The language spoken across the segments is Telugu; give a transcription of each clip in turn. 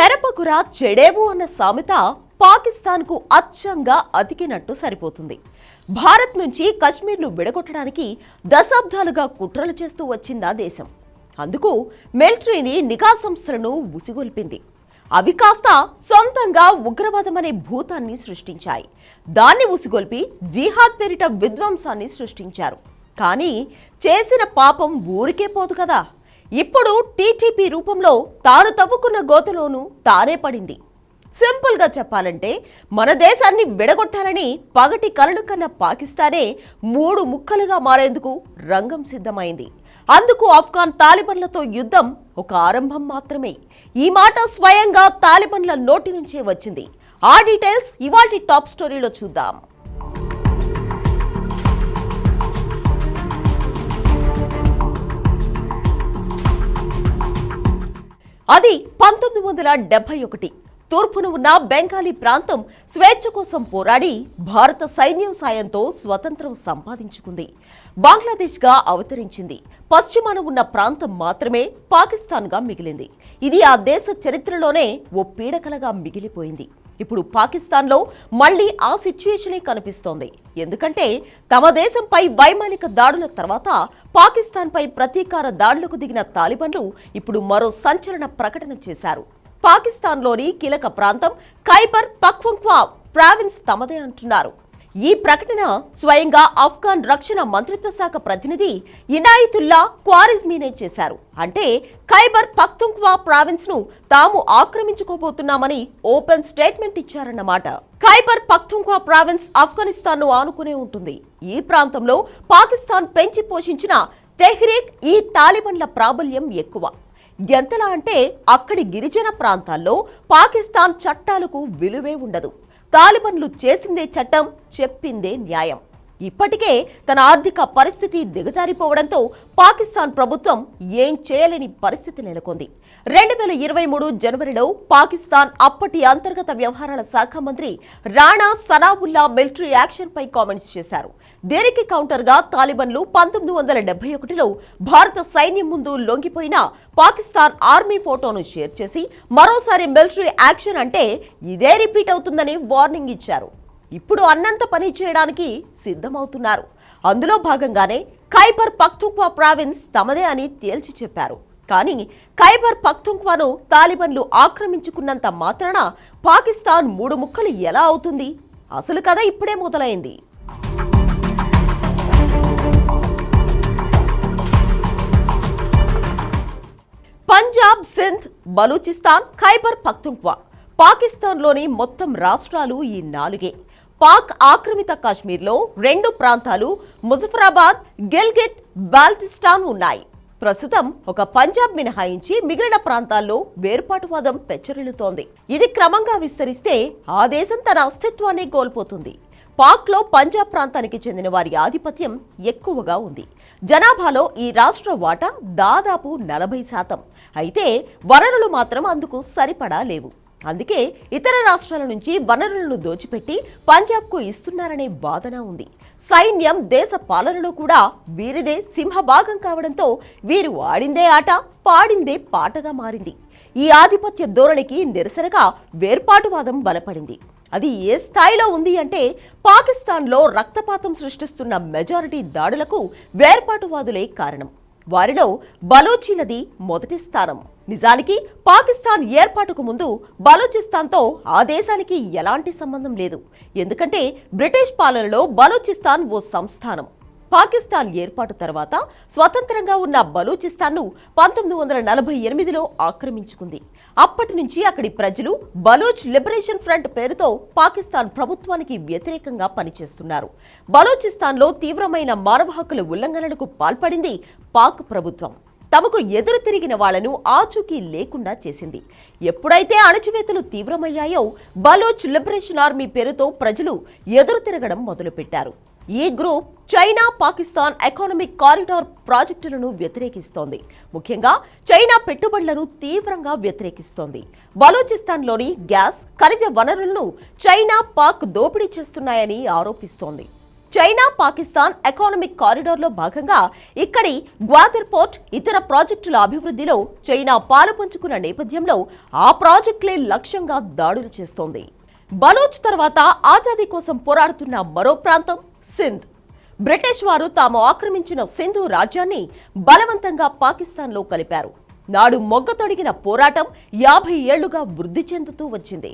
చెరపకుర చెడేవు అన్న సామెత పాకిస్తాన్కు అచ్చంగా అతికినట్టు సరిపోతుంది. భారత్ నుంచి కశ్మీర్ను విడగొట్టడానికి దశాబ్దాలుగా కుట్రలు చేస్తూ వచ్చిందా దేశం. అందుకు మిలిటరీని నిఘా సంస్థలను ఉసిగొల్పింది. అవి కాస్త సొంతంగా ఉగ్రవాదమనే భూతాన్ని సృష్టించాయి. దాన్ని ఉసిగొల్పి జిహాద్ పేరిట విధ్వంసాన్ని సృష్టించారు. కానీ చేసిన పాపం ఊరికే పోదు కదా. ఇప్పుడు టీటీపీ రూపంలో తాను తవ్వుకున్న గోతులోనూ తానే పడింది. సింపుల్ గా చెప్పాలంటే మన దేశాన్ని విడగొట్టాలని పగటి కలలు కన్న పాకిస్తానే 3 ముక్కలుగా మారేందుకు రంగం సిద్ధమైంది. అందుకు ఆఫ్ఘాన్ తాలిబన్లతో యుద్ధం ఒక ఆరంభం మాత్రమే. ఈ మాట స్వయంగా తాలిబన్ల నోటి నుంచే వచ్చింది. ఆ డీటెయిల్స్ ఇవాల్టి టాప్ స్టోరీలో చూద్దాం. అది 1971. తూర్పున ఉన్న బెంగాలీ ప్రాంతం స్వేచ్ఛ కోసం పోరాడి భారత సైన్యం సాయంతో స్వతంత్రం సంపాదించుకుంది. బంగ్లాదేశ్గా అవతరించింది. పశ్చిమాన ఉన్న ప్రాంతం మాత్రమే పాకిస్తాన్గా మిగిలింది. ఇది ఆ దేశ చరిత్రలోనే ఓ పీడకలగా మిగిలిపోయింది. ఇప్పుడు పాకిస్తాన్లో మళ్లీ ఆ సిచ్యుయేషనే కనిపిస్తోంది. ఎందుకంటే తమ దేశంపై వైమానిక దాడుల తర్వాత పాకిస్తాన్పై ప్రతీకార దాడులకు దిగిన తాలిబన్లు ఇప్పుడు మరో సంచలన ప్రకటన చేశారు. పాకిస్తాన్లోని కీలక ప్రాంతం ఖైబర్ పఖ్తుంఖ్వా ప్రావిన్స్ తమదే అంటున్నారు. ఈ ప్రకటన స్వయంగా ఆఫ్ఘాన్ రక్షణ మంత్రిత్వ శాఖ ప్రతినిధి ఇనాయతుల్లా క్వారిజ్మీనే చేశారు. అంటే ఖైబర్ పఖ్తుంఖ్వా ప్రావిన్స్ ను తాము ఆక్రమించుకోబోతున్నామని ఓపెన్ స్టేట్మెంట్ ఇచ్చారన్నమాట. ఖైబర్ పఖ్తుంఖ్వా ప్రావిన్స్ ఆఫ్ఘనిస్తాన్ ను ఆనుకునే ఉంటుంది. ఈ ప్రాంతంలో పాకిస్తాన్ పెంచి పోషించిన తెహ్రీక్ ఈ తాలిబన్ల ప్రాబల్యం ఎక్కువ. ఎంతలా అంటే అక్కడి గిరిజన ప్రాంతాల్లో పాకిస్తాన్ చట్టాలకు విలువే ఉండదు. తాలిబన్లు చేసిందే చట్టం, చెప్పిందే న్యాయం. ఇప్పటికే తన ఆర్థిక పరిస్థితి దిగజారిపోవడంతో పాకిస్తాన్ ప్రభుత్వం ఏం చేయలేని పరిస్థితి నెలకొంది. 2023 జనవరిలో పాకిస్తాన్ అప్పటి అంతర్గత వ్యవహారాల శాఖ మంత్రి రాణా సనావుల్లా మిలిటరీ యాక్షన్ పై కామెంట్స్ చేశారు. దీనికి కౌంటర్గా తాలిబన్లు 1971లో భారత సైన్యం ముందు లొంగిపోయిన పాకిస్తాన్ ఆర్మీ ఫోటోను షేర్ చేసి మరోసారి మిలిటరీ యాక్షన్ అంటే ఇదే రిపీట్ అవుతుందని వార్నింగ్ ఇచ్చారు. ఇప్పుడు అన్నంత పని చేయడానికి సిద్ధమవుతున్నారు. అందులో భాగంగానే ఖైబర్ పఖ్తుంఖ్వా ప్రావిన్స్ తమదే అని తేల్చి చెప్పారు. కానీ ఖైబర్ పఖ్తుంఖ్వాను తాలిబన్లు ఆక్రమించుకున్నంత మాత్రాన పాకిస్తాన్ 3 ముక్కలు ఎలా అవుతుంది? అసలు కథ ఇప్పుడే మొదలైంది. పంజాబ్, సింధ్, బలూచిస్తాన్, ఖైబర్ పఖ్తుంఖ్వా పాకిస్తాన్లోని మొత్తం రాష్ట్రాలు ఈ 4. పాక్ ఆక్రమిత కాశ్మీర్లో 2 ప్రాంతాలు ముజఫరాబాద్, గిల్గిట్ బాల్టిస్టాన్ ఉన్నాయి. ప్రస్తుతం ఒక పంజాబ్ మినహాయించి మిగిలిన ప్రాంతాల్లో వేర్పాటువాదం పెచ్చరిల్లుతోంది. ఇది క్రమంగా విస్తరిస్తే ఆ దేశం తన అస్తిత్వాన్ని కోల్పోతుంది. పాక్లో పంజాబ్ ప్రాంతానికి చెందిన వారి ఆధిపత్యం ఎక్కువగా ఉంది. జనాభాలో ఈ రాష్ట్ర వాటా దాదాపు 40%. అయితే వనరులు మాత్రం అందుకు సరిపడా లేవు. అందుకే ఇతర రాష్ట్రాల నుంచి వనరులను దోచిపెట్టి పంజాబ్కు ఇస్తున్నారనే వాదన ఉంది. సైన్యం, దేశ పాలనలో కూడా వీరిదే సింహభాగం కావడంతో వీరు ఆడిందే ఆట, పాడిందే పాటగా మారింది. ఈ ఆధిపత్య ధోరణికి నిరసనగా వేర్పాటువాదం బలపడింది. అది ఏ స్థాయిలో ఉంది అంటే పాకిస్తాన్లో రక్తపాతం సృష్టిస్తున్న మెజారిటీ దాడులకు వేర్పాటువాదులే కారణం. వారిలో బలూచీలది మొదటి స్థానం. నిజానికి పాకిస్తాన్ ఏర్పాటుకు ముందు బలూచిస్తాన్తో ఆ దేశానికి ఎలాంటి సంబంధం లేదు. ఎందుకంటే బ్రిటిష్ పాలనలో బలూచిస్తాన్ ఓ సంస్థానం. పాకిస్తాన్ ఏర్పాటు తర్వాత స్వతంత్రంగా ఉన్న బలూచిస్తాన్ను 1948లో ఆక్రమించుకుంది. అప్పటి నుంచి అక్కడి ప్రజలు బలూచ్ లిబరేషన్ ఫ్రంట్ పేరుతో పాకిస్తాన్ ప్రభుత్వానికి వ్యతిరేకంగా పనిచేస్తున్నారు. బలూచిస్తాన్లో తీవ్రమైన మానవ హక్కుల ఉల్లంఘనలకు పాల్పడింది పాక్ ప్రభుత్వం. తమకు ఎదురు తిరిగిన వాళ్లను ఆచూకీ లేకుండా చేసింది. ఎప్పుడైతే అణచివేతలు తీవ్రమయ్యాయో బలూచ్ లిబరేషన్ ఆర్మీ పేరుతో ప్రజలు ఎదురు తిరగడం మొదలుపెట్టారు. ఈ group China Pakistan economic corridor ప్రాజెక్టులను వ్యతిరేకిస్తోంది. ముఖ్యంగా చైనా పెట్టుబడులను తీవ్రంగా వ్యతిరేకిస్తోంది. బలూచిస్తాన్లోని గ్యాస్, ఖనిజ వనరులను చైనా, పాక్ దోపిడీ చేస్తున్నాయని ఆరోపిస్తోంది. చైనా పాకిస్తాన్ ఎకానమిక్ కారిడార్లో భాగంగా ఇక్కడి గ్వాదర్ పోర్ట్ ఇతర ప్రాజెక్టుల అభివృద్ధిలో చైనా పాలు పంచుకున్న నేపథ్యంలో ఆ ప్రాజెక్టులే లక్ష్యంగా దాడులు చేస్తోంది. బలూచ్ తర్వాత ఆజాదీ కోసం పోరాడుతున్న మరో ప్రాంతం సింధ్. బ్రిటిష్ వారు తాము ఆక్రమించిన సింధు రాజ్యాన్ని బలవంతంగా పాకిస్తాన్లో కలిపారు. నాడు మొగ్గతొడిగిన పోరాటం 50 ఏళ్లుగా వృద్ధి చెందుతూ వచ్చింది.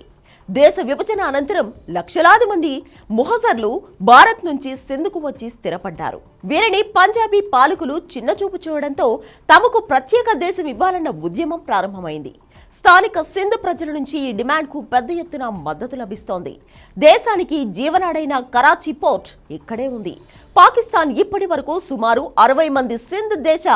దేశ విభజన అనంతరం లక్షలాది మంది ముహజర్లు భారత్ నుంచి సింధుకు వచ్చి స్థిరపడ్డారు. వీరిని పంజాబీ పాలకులు చిన్నచూపు చూడడంతో తమకు ప్రత్యేక దేశం ఇవ్వాలన్న ఉద్యమం ప్రారంభమైంది. స్థానిక సింధ్ ప్రజల నుంచి ఈ డిమాండ్కు పెద్ద ఎత్తున మద్దతు లభిస్తోంది. దేశానికి జీవనాడైన కరాచీ పోర్ట్ ఇక్కడే ఉంది. పాకిస్తాన్ ఇప్పటి వరకు సుమారు 60 మంది సింధ్ దేశ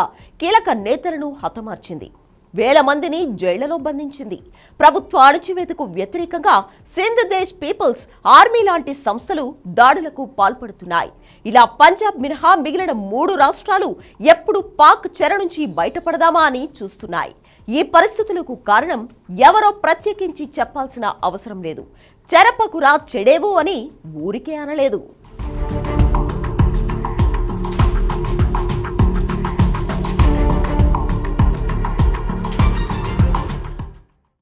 కీలక నేతలను హతమార్చింది. వేల మందిని జైళ్లలో బంధించింది. ప్రభుత్వ అణచివేతకు వ్యతిరేకంగా సింధ్ దేశ్ పీపుల్స్ ఆర్మీ లాంటి సంస్థలు దాడులకు పాల్పడుతున్నాయి. ఇలా పంజాబ్ మినహా మిగిలిన 3 రాష్ట్రాలు ఎప్పుడు పాక్ చెర నుంచి బయటపడదామా అని చూస్తున్నాయి. ఈ పరిస్థితులకు కారణం ఎవరో ప్రత్యేకించి చెప్పాల్సిన అవసరం లేదు. చెరపకురా చెడేవు అని ఊరికే అనలేదు.